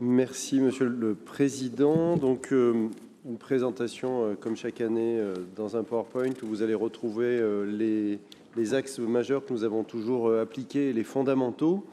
Merci, Monsieur le Président. Donc, une présentation, comme chaque année, dans un PowerPoint où vous allez retrouver les axes majeurs que nous avons toujours appliqués et les fondamentaux.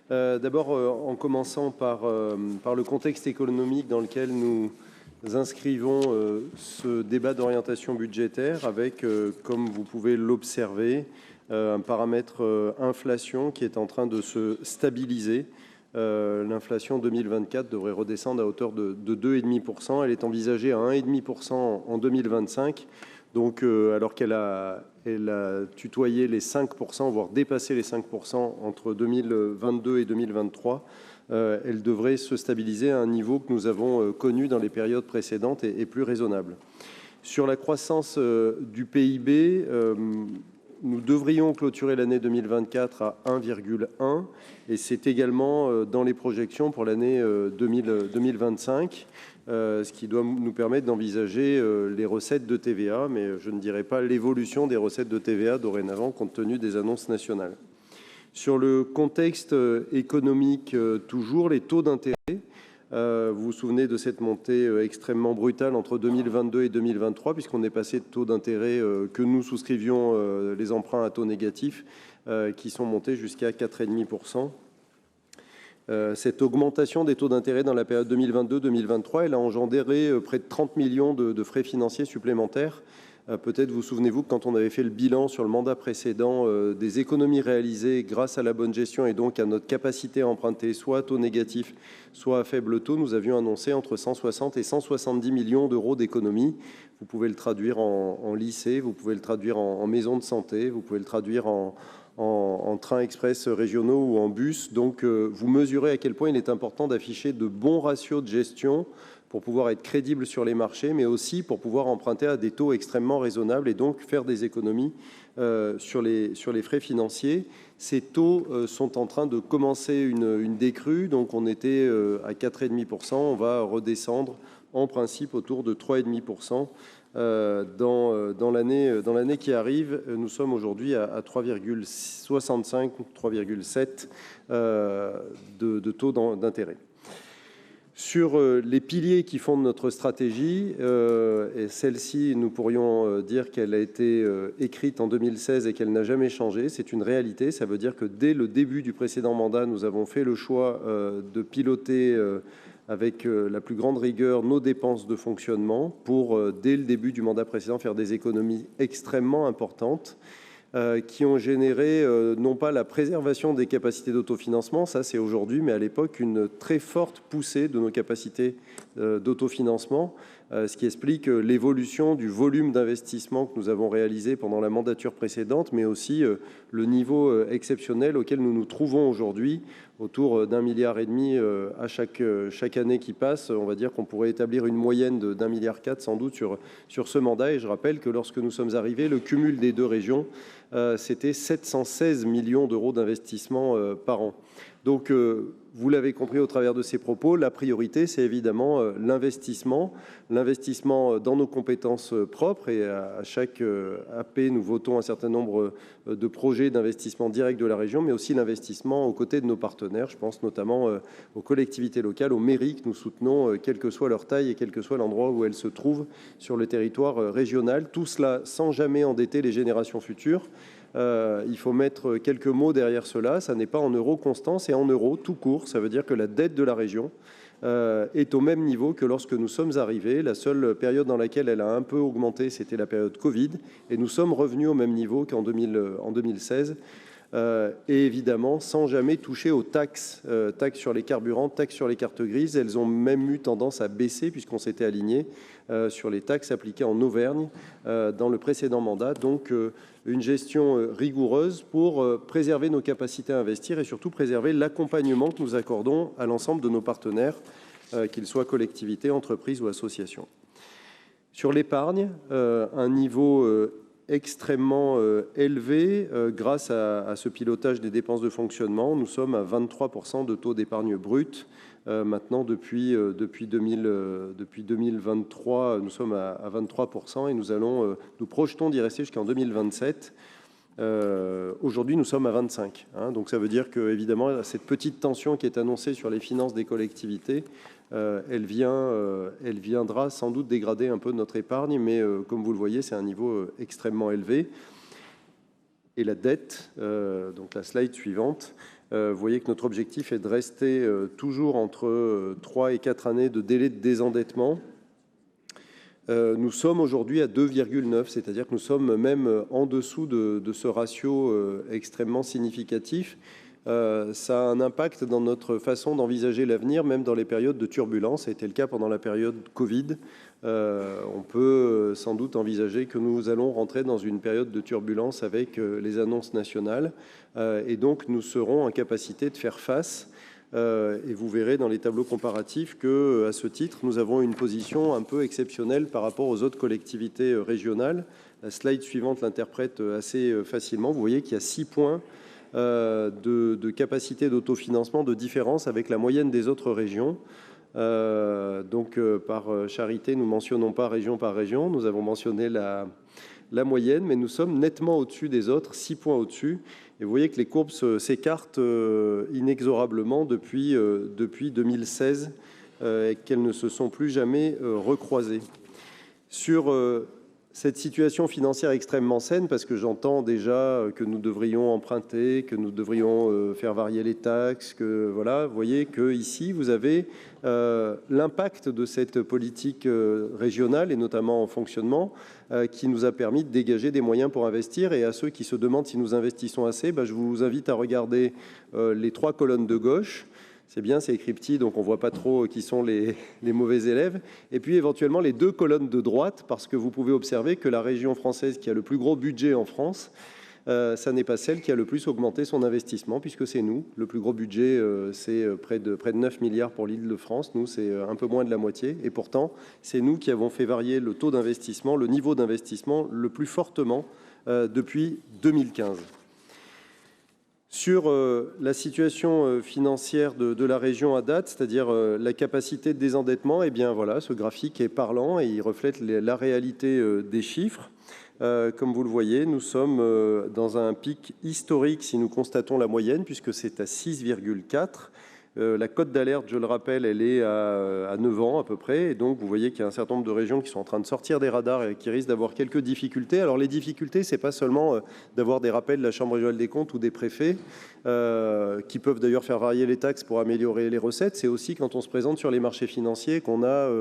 D'abord, en commençant par le contexte économique dans lequel nous inscrivons ce débat d'orientation budgétaire avec, comme vous pouvez l'observer, un paramètre inflation qui est en train de se stabiliser. L'inflation 2024 devrait redescendre à hauteur de 2,5%. Elle est envisagée à 1,5% en 2025. Donc, alors qu'elle a tutoyé les 5%, voire dépassé les 5% entre 2022 et 2023, elle devrait se stabiliser à un niveau que nous avons connu dans les périodes précédentes et plus raisonnable. Sur la croissance du PIB, nous devrions clôturer l'année 2024 à 1,1 et c'est également dans les projections pour l'année 2025, ce qui doit nous permettre d'envisager les recettes de TVA, mais je ne dirais pas l'évolution des recettes de TVA dorénavant compte tenu des annonces nationales. Sur le contexte économique, toujours les taux d'intérêt. Vous vous souvenez de cette montée extrêmement brutale entre 2022 et 2023, puisqu'on est passé de taux d'intérêt que nous souscrivions les emprunts à taux négatifs, qui sont montés jusqu'à 4,5%. Cette augmentation des taux d'intérêt dans la période 2022-2023, elle a engendré près de 30 millions de frais financiers supplémentaires. Peut-être vous souvenez-vous que quand on avait fait le bilan sur le mandat précédent des économies réalisées grâce à la bonne gestion et donc à notre capacité à emprunter soit à taux négatif, soit à faible taux, nous avions annoncé entre 160 et 170 millions d'euros d'économies. Vous pouvez le traduire en lycée, vous pouvez le traduire en maison de santé, vous pouvez le traduire en trains express régionaux ou en bus. Donc, vous mesurez à quel point il est important d'afficher de bons ratios de gestion pour pouvoir être crédible sur les marchés, mais aussi pour pouvoir emprunter à des taux extrêmement raisonnables et donc faire des économies sur les frais financiers. Ces taux sont en train de commencer une décrue, donc on était à 4,5%, on va redescendre en principe autour de 3,5%. Dans l'année qui arrive, nous sommes aujourd'hui à 3,65 ou 3,7 de taux d'intérêt. Sur les piliers qui fondent notre stratégie, et celle-ci, nous pourrions dire qu'elle a été écrite en 2016 et qu'elle n'a jamais changé. C'est une réalité. Ça veut dire que dès le début du précédent mandat, nous avons fait le choix de piloter avec la plus grande rigueur nos dépenses de fonctionnement pour, dès le début du mandat précédent, faire des économies extrêmement importantes qui ont généré non pas la préservation des capacités d'autofinancement, ça c'est aujourd'hui, mais à l'époque une très forte poussée de nos capacités d'autofinancement, ce qui explique l'évolution du volume d'investissement que nous avons réalisé pendant la mandature précédente, mais aussi le niveau exceptionnel auquel nous nous trouvons aujourd'hui, autour d'1,5 milliard à chaque année qui passe. On va dire qu'on pourrait établir une moyenne de 1,4 milliard sans doute sur ce mandat. Et je rappelle que lorsque nous sommes arrivés, le cumul des deux régions, c'était 716 millions d'euros d'investissement par an. Donc, vous l'avez compris au travers de ces propos, la priorité, c'est évidemment l'investissement dans nos compétences propres. Et à chaque AP, nous votons un certain nombre de projets d'investissement direct de la région, mais aussi l'investissement aux côtés de nos partenaires. Je pense notamment aux collectivités locales, aux mairies que nous soutenons, quelle que soit leur taille et quel que soit l'endroit où elles se trouvent sur le territoire régional. Tout cela sans jamais endetter les générations futures. Il faut mettre quelques mots derrière cela. Ça n'est pas en euros constants, c'est en euros tout court. Ça veut dire que la dette de la région est au même niveau que lorsque nous sommes arrivés. La seule période dans laquelle elle a un peu augmenté, c'était la période Covid. Et nous sommes revenus au même niveau qu'en 2016. Et évidemment, sans jamais toucher aux taxes sur les carburants, taxes sur les cartes grises. Elles ont même eu tendance à baisser puisqu'on s'était aligné sur les taxes appliquées en Auvergne dans le précédent mandat. Donc, une gestion rigoureuse pour préserver nos capacités à investir et surtout préserver l'accompagnement que nous accordons à l'ensemble de nos partenaires, qu'ils soient collectivités, entreprises ou associations. Sur l'épargne, un niveau extrêmement élevé grâce à ce pilotage des dépenses de fonctionnement. Nous sommes à 23% de taux d'épargne brute. Maintenant, depuis 2023, nous sommes à 23% et nous projetons d'y rester jusqu'en 2027. Aujourd'hui, nous sommes à 25. Donc ça veut dire que, évidemment, cette petite tension qui est annoncée sur les finances des collectivités, elle viendra sans doute dégrader un peu notre épargne, mais comme vous le voyez, c'est un niveau extrêmement élevé. Et la dette, donc la slide suivante, vous voyez que notre objectif est de rester toujours entre 3 et 4 années de délai de désendettement. Nous sommes aujourd'hui à 2,9, c'est-à-dire que nous sommes même en dessous de ce ratio extrêmement significatif. Ça a un impact dans notre façon d'envisager l'avenir, même dans les périodes de turbulence. Ça a été le cas pendant la période Covid. On peut sans doute envisager que nous allons rentrer dans une période de turbulence avec les annonces nationales. Et donc, nous serons en capacité de faire face. Et vous verrez dans les tableaux comparatifs qu'à ce titre, nous avons une position un peu exceptionnelle par rapport aux autres collectivités régionales. La slide suivante l'interprète assez facilement. Vous voyez qu'il y a 6 points de capacité d'autofinancement de différence avec la moyenne des autres régions. Donc, par charité, nous ne mentionnons pas région par région. Nous avons mentionné la moyenne, mais nous sommes nettement au-dessus des autres, 6 points au-dessus. Et vous voyez que les courbes s'écartent inexorablement depuis 2016 et qu'elles ne se sont plus jamais recroisées. Sur cette situation financière extrêmement saine, parce que j'entends déjà que nous devrions emprunter, que nous devrions faire varier les taxes, que voilà, vous voyez qu'ici, vous avez l'impact de cette politique régionale et notamment en fonctionnement qui nous a permis de dégager des moyens pour investir. Et à ceux qui se demandent si nous investissons assez, je vous invite à regarder les 3 colonnes de gauche. C'est bien, c'est écrit petit, donc on ne voit pas trop qui sont les mauvais élèves. Et puis éventuellement les 2 colonnes de droite, parce que vous pouvez observer que la région française qui a le plus gros budget en France, ça n'est pas celle qui a le plus augmenté son investissement, puisque c'est nous. Le plus gros budget, c'est près de 9 milliards pour l'Île-de-France. Nous, c'est un peu moins de la moitié. Et pourtant, c'est nous qui avons fait varier le taux d'investissement, le niveau d'investissement le plus fortement depuis 2015. Sur la situation financière de la région à date, c'est-à-dire la capacité de désendettement, eh bien voilà, ce graphique est parlant et il reflète la réalité des chiffres. Comme vous le voyez, nous sommes dans un pic historique si nous constatons la moyenne, puisque c'est à 6,4. La cote d'alerte, je le rappelle, elle est à 9 ans à peu près. Et donc, vous voyez qu'il y a un certain nombre de régions qui sont en train de sortir des radars et qui risquent d'avoir quelques difficultés. Alors, les difficultés, ce n'est pas seulement d'avoir des rappels de la Chambre régionale des comptes ou des préfets, qui peuvent d'ailleurs faire varier les taxes pour améliorer les recettes. C'est aussi quand on se présente sur les marchés financiers qu'on a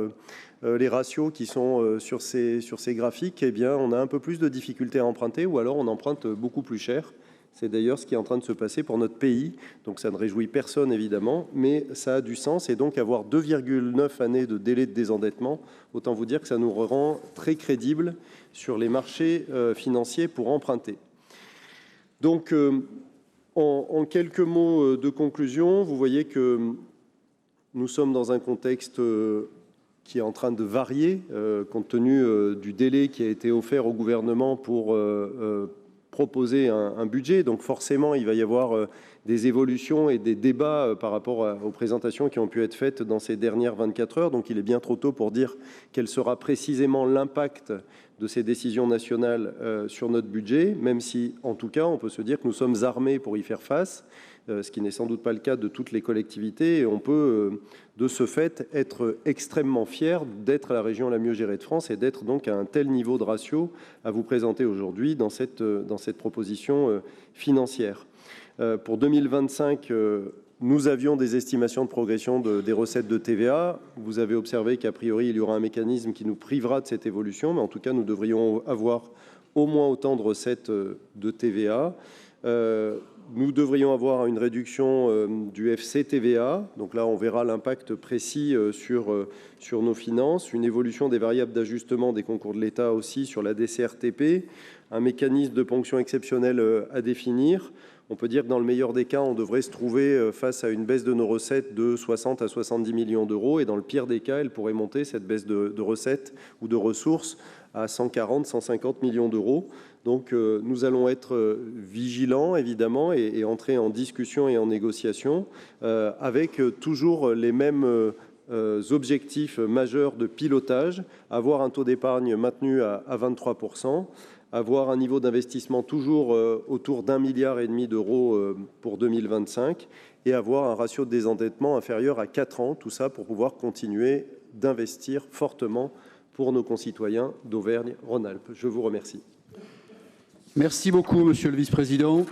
les ratios qui sont sur ces graphiques. Eh bien, on a un peu plus de difficultés à emprunter ou alors on emprunte beaucoup plus cher. C'est d'ailleurs ce qui est en train de se passer pour notre pays. Donc ça ne réjouit personne, évidemment, mais ça a du sens. Et donc avoir 2,9 années de délai de désendettement, autant vous dire que ça nous rend très crédibles sur les marchés financiers pour emprunter. Donc, en quelques mots de conclusion, vous voyez que nous sommes dans un contexte qui est en train de varier, compte tenu du délai qui a été offert au gouvernement pour proposer un budget. Donc forcément, il va y avoir des évolutions et des débats par rapport aux présentations qui ont pu être faites dans ces dernières 24 heures. Donc il est bien trop tôt pour dire quel sera précisément l'impact de ces décisions nationales sur notre budget, même si, en tout cas, on peut se dire que nous sommes armés pour y faire face, ce qui n'est sans doute pas le cas de toutes les collectivités. Et on peut, de ce fait, être extrêmement fier d'être la région la mieux gérée de France et d'être donc à un tel niveau de ratio à vous présenter aujourd'hui dans cette proposition financière. Pour 2025, nous avions des estimations de progression des recettes de TVA. Vous avez observé qu'a priori, il y aura un mécanisme qui nous privera de cette évolution, mais en tout cas, nous devrions avoir au moins autant de recettes de TVA. Nous devrions avoir une réduction du FCTVA. Donc là, on verra l'impact précis sur nos finances. Une évolution des variables d'ajustement des concours de l'État aussi sur la DCRTP. Un mécanisme de ponction exceptionnelle à définir. On peut dire que dans le meilleur des cas, on devrait se trouver face à une baisse de nos recettes de 60 à 70 millions d'euros. Et dans le pire des cas, elle pourrait monter, cette baisse de recettes ou de ressources, à 140, 150 millions d'euros. Donc nous allons être vigilants, évidemment, et entrer en discussion et en négociation avec toujours les mêmes objectifs majeurs de pilotage, avoir un taux d'épargne maintenu à 23%, avoir un niveau d'investissement toujours autour d'1,5 milliard d'euros pour 2025 et avoir un ratio de désendettement inférieur à 4 ans. Tout ça pour pouvoir continuer d'investir fortement pour nos concitoyens d'Auvergne-Rhône-Alpes. Je vous remercie. Merci beaucoup, monsieur le vice-président.